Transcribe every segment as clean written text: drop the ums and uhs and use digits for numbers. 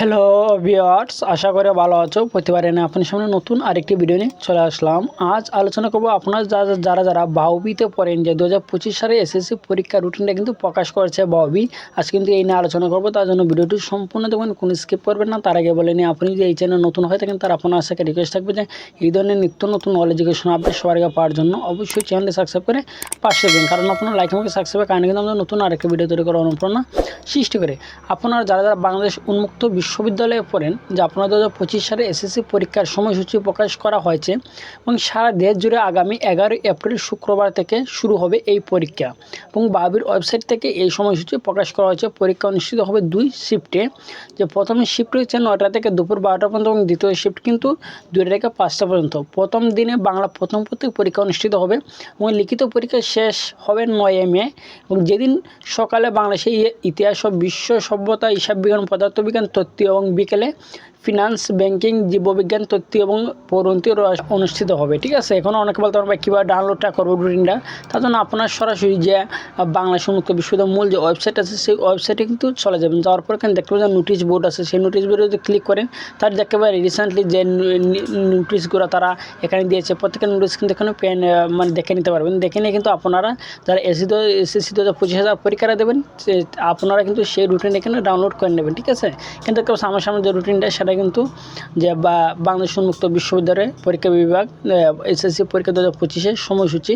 Hello viewers, আশা করি ভালো আছো। প্রতিবার এনে আপনার সামনে নতুন আরেকটি ভিডিও নিয়ে চলে আসলাম। আজ আলোচনা করবো আপনার যারা বাউবিতে পড়েন যে 2025 সালে এসএসসি পরীক্ষার রুটিনটা কিন্তু প্রকাশ করেছে বাউবি। আজ কিন্তু এই নিয়ে আলোচনা করবো, তার জন্য ভিডিওটি সম্পূর্ণ দেখবেন, কোনো স্কিপ করবেন না। তার আগে বলে নিয়ে আপনি যদি এই চ্যানেল নতুন হয়ে থাকেন তার আপনার সাথে রিকোয়েস্ট থাকবে যে এই ধরনের নিত্য নতুন নলেজ এডুকেশন আপডেট সবার আগে পাওয়ার জন্য অবশ্যই চ্যানেলটি সাবস্ক্রাইব করে পাশে দেবেন, কারণ আপনার লাইক আমাকে সাবস্ক্রাইবের কারণে কিন্তু আমরা নতুন আরেকটি ভিডিও তৈরি করার অনুপ্রেরণা সৃষ্টি করে। আপনারা যারা বাংলাদেশ উন্মুক্ত বিশ্ববিদ্যালয়ে পড়েন যে আপনারা 2025 সালে এসএসসি পরীক্ষার সময়সূচি প্রকাশ করা হয়েছে এবং সারা দেশ জুড়ে আগামী 11 এপ্রিল শুক্রবার থেকে শুরু হবে এই পরীক্ষা এবং বাবির ওয়েবসাইট থেকে এই সময়সূচি প্রকাশ করা হয়েছে। পরীক্ষা অনুষ্ঠিত হবে 2 শিফটে। যে প্রথম শিফট হচ্ছে 9টা থেকে দুপুর 12টা পর্যন্ত এবং দ্বিতীয় শিফট কিন্তু 2টা থেকে 5টা পর্যন্ত। প্রথম দিনে বাংলা প্রথম পরীক্ষা অনুষ্ঠিত হবে এবং লিখিত পরীক্ষা শেষ হবে 9 মে এবং যেদিন সকালে বাংলাদেশে ইতিহাস ও বিশ্ব সভ্যতা, হিসাব বিজ্ঞান, পদার্থবিজ্ঞান, তথ্য এবং বিকেলে ফিনান্স, ব্যাংকিং, জীববিজ্ঞান, তথ্য এবং পৌরনীতি অনুষ্ঠিত হবে। ঠিক আছে, এখন অনেকে বলতে পারবে কীভাবে ডাউনলোডটা করবো রুটিনটা। তার জন্য আপনার সরাসরি যে বাংলাদেশ উন্মুক্ত বিশ্ববিদ্যালয়ের মূল যে ওয়েবসাইট আছে সেই ওয়েবসাইটে কিন্তু চলে যাবেন। যাওয়ার পর এখানে দেখতে পাবেন নোটিশ বোর্ড আছে, সেই নোটিশ বোর্ডে যদি ক্লিক করেন তার দেখতে পাবেন রিসেন্টলি যে নোটিশগুলো তারা এখানে দিয়েছে। প্রত্যেকের নোটিশ কিন্তু এখানে মানে দেখে নিতে পারবেন। দেখে নিয়ে কিন্তু আপনারা যারা এসএসসি 2025 পরীক্ষাটা দেবেন আপনারা কিন্তু সেই রুটিন এখানে ডাউনলোড করে নেবেন। ঠিক আছে, কিন্তু সামনাসামনি যে রুটিনটা সেটা কিন্তু যে বাংলাদেশ উন্মুক্ত বিশ্ববিদ্যালয়ের পরীক্ষা বিভাগ এসএসসি পরীক্ষা 2025 সময়সূচি।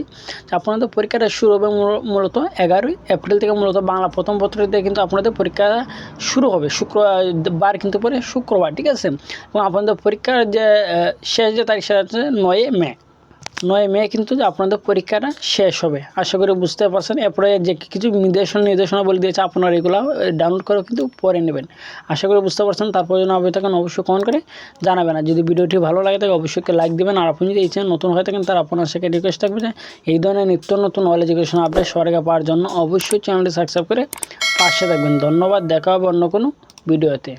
আপনাদের পরীক্ষাটা শুরু হবে মূলত 11 এপ্রিল থেকে। মূলত বাংলা প্রথম পত্রতে কিন্তু আপনাদের পরীক্ষা শুরু হবে শুক্রবার, কিন্তু পরে শুক্রবার। ঠিক আছে, এবং আপনাদের পরীক্ষার যে শেষ যে তারিখ সেটা হচ্ছে 9 মে কিন্তু আপনাদের পরীক্ষাটা শেষ হবে। আশা করি বুঝতে পারছেন। এরপরে যে কিছু নির্দেশনা বলে দিয়েছে আপনারা এগুলো ডাউনলোড করে কিন্তু পরে নেবেন। আশা করি বুঝতে পারছেন। তারপর যেন আপনি থাকেন অবশ্যই কমেন্ট করে জানাবেন। আর যদি ভিডিওটি ভালো লাগে থাকে অবশ্যই লাইক দেবেন। আর আপনি যদি এই চ্যানেল নতুন হয়ে থাকেন তার আপনার সাথে রিকোয়েস্ট থাকবে যে এই ধরনের নিত্য নতুন নলেজ এডুকেশন আপডেট সবার আগে পাওয়ার জন্য অবশ্যই চ্যানেলটি সাবস্ক্রাইব করে পাশে থাকবেন। ধন্যবাদ, দেখা হবে অন্য কোনো ভিডিওতে।